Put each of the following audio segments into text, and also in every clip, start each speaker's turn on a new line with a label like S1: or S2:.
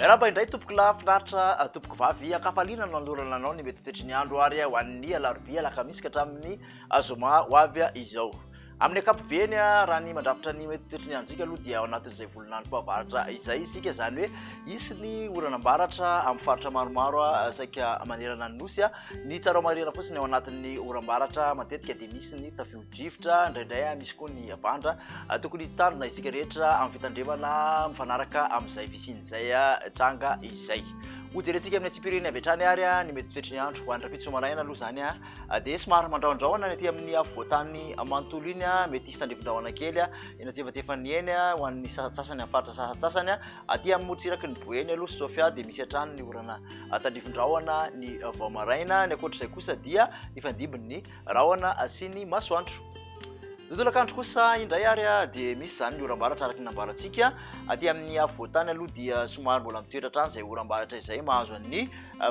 S1: Miarahaba indray tompoko lafinaritra tompoko vavy akafaliana no anolorana anao ny mety toetry ny andro ary ho an'ny alarobia alakamisy ka hatramin'ny zoma ho avy izao. Amin'ny ankapobeny raha ny mandrafitra ny mety toetry ny andrika aloha dia ao anatin'izay volonandro fahavaratra izay isika izany hoe isy ny oranam-baratra amin'ny faritra maromaro saika manerana ny nosy ny tsara marina fotsiny ao anatin'ny oram-baratra matetika dia misy ny tafio-drivotra indraindray misy koa ny avandra tokony hitarina isika rehetra amin'ny fitandremana mifanaraka amin'izay fisian'izay tranga izay. Hojerentsika amin'ny atsipiriny avy hatrany ary ny mety toetry ny andro ho andrafitso maraina aloha zany dia somary mandraondraona ny aty amin'ny afovoantany manontolo iny mety hisy tandrifin-drahona kely eny antsefatsefany eny ho an'ny sasasasany amin'ny faritra sasasasany aty amin'ny morotsiraky ny boeny aloha sofia dia misy hatrany ny orana tandrifin-drahona ny vao maraina ny ankoatr'izay kosa dia ifandimby ny rahona sy ny masoandro. Tontolo andro kosa indray ary dia misy zany ny oram-baratra araky ny nambarantsika aty amin'ny afovoantany aloha dia somary mbola mitoetra hatrany izay oram-baratra izay mahazo an'ny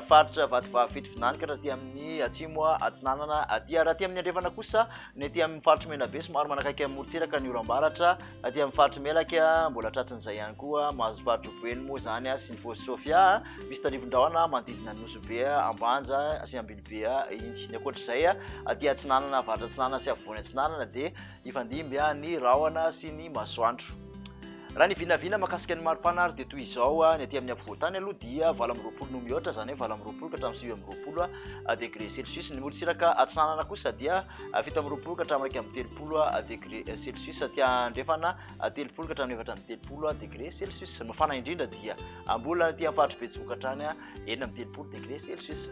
S1: faritra vatovavy fito-finany ka raha amin'ny atsimo atsinanana aty raha aty amin'ny andrefana kosa ny aty amin'ny faritra menabe somary manakaiky amin'ny morotsiraka ny oram-baratra aty amin'ny faritra melaka mbola tratran'izay ihany koa mahazo faritra boeny moa zany sy ny fosy sofia misy tandrifin-drahona manodidina ny nosobe ambanja sy ambinibe iny ny ankoatr'izay aty atsinanana varatra atsinanana sy afovoany atsinanana dia ifandimby ny rahona sy ny masoandro. Raha ny vinavina mahakasika ny maripana ary dia toy izao ny aty amin'ny afovoantany aloha dia 20 no mihoatra zany hoe 20 ka hatramin'ny 20 degré celsius ny morotsiraka atsinanana kosa dia 7 ka hatramin'ny 30 degré celsius aty andrefana 30 ka hatramin'ny 30 degré celsius. Mafana indrindra dia mbola aty amin'ny faritra betsiboka hatrany 30 degré celsius.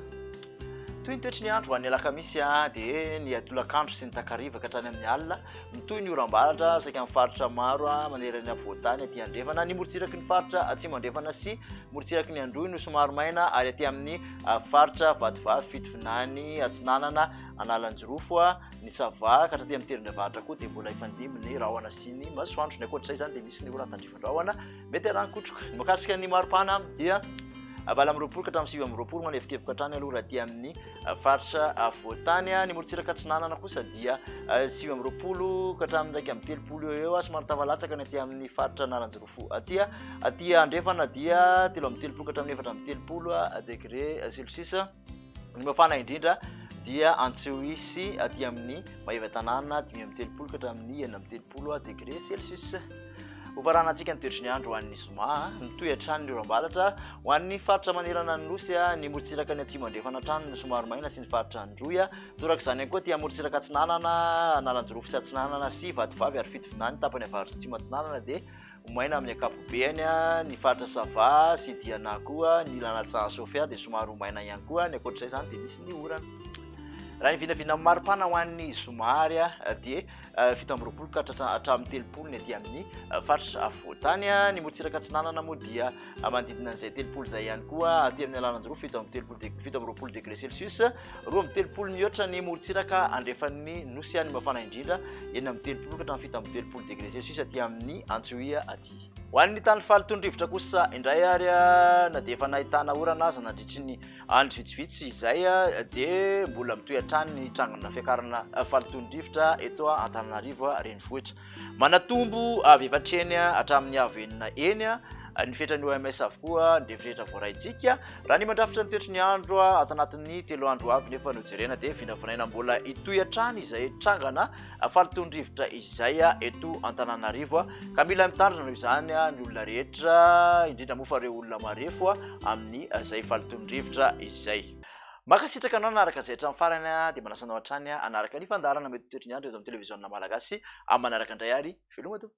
S1: Toy ny toetry ny andro ho an'ny alakamisy dia ny tolakandro sy ny takariva ka hatrany amin'ny alina mitoy ny oram-baratra saika amin'ny faritra maro manerana ny afovoantany aty andrefana ny morotsiraky ny faritra atsimo andrefana sy morotsiraky ny androy no somary maina ary aty amin'ny faritra vatovavy fitofinany atsinanana analanjirofo ny sava ka hatraty amin'ny terindra-varatra koa dia mbola ifandimby ny rahona sy ny masoandro. Ny ankoatr'izay zany dia misy ny orana tandrifin-drahona mety arankotroka. Ny mahakasika ny maripana dia 20 ka hatramin'ny 20 manefikevoka hatrany aloha raha aty amin'ny faritra afovoantany ny morotsiraka atsinanana kosa dia 20 ka hatramin'ny 30 eo somary tavalatsaka ny aty amin'ny faritra analanjirofo aty andrefana dia 30 ka hatramin'ny 30 degré celsius. Ny mafana indrindra dia Antsiohisy aty amin'ny Mahevatanana 30 ka hatramin'ny 30 degré celsius. Hovarana antsika ny toetry ny andro ho an'ny zoma mitoy hatrany ny oram-baratra ho an'ny faritra manerana ny nosy ny morotsiraka ny atsimo andrefana hatrany ny somary maina sy ny faritra androy toraka izany koa dia morotsiraka atsinanana analanjirofo sy atsinanana sy vatovavy ary fitofinany tapany avaratra atsimo atsinanana dia maina amin'ny ankapobeny ny faritra sava sy diana koa ny lanatsa sofia dia somary maina ihany koa ny ankoatr'izay zany dia misy ny orana. Raha ny vinavina maripana ho an'ny somary dia 17 ka hatramin'ny 30 ny aty amin'ny faritra afovoantany ny morotsiraka atsinanana moa dia manodidina an'izay 30 izay ihany koa aty amin'ny alalanjirofo 17 degré celsius 20 mihoatra ny morotsiraka andrefan'ny nosy ny mafana indrindra eny amin'ny 30 ka hatramin'ny 70 degré celsius aty amin'ny Antsioia aty. Ho an'ny tany falitondrivotra kosa indray ary na dia efa nahitana orana aza nandritry ny andro vitsivitsy izay dia mbola mitoy hatrany ny trangana fiakarana falitondrivotra eto Antananarivo renivohitra. Manatombo avy evatreny hatramin'ny avy enina eny ny fetrany OMS avokoa ny devretra voaraitsika raha ny mandrafitra ny toetry ny andro ato anatin'ny 3 andro avy nefa nojerena dia vinavinaina mbola itoy hatrany izay trangana falitondrivotra izay eto Antananarivo ka mila mitandrina noho izany ny olona rehetra indrindra moa fa ireo olona marefo amin'ny izay falitondrivotra izay. Makasitraka anao anaraka izay hatramin'ny farany dia manasanao hatrany anaraka ny fandarana mety toetry ny andro eto amin'ny televiziona malagasy amin'ny manaraka indray ary veloma to.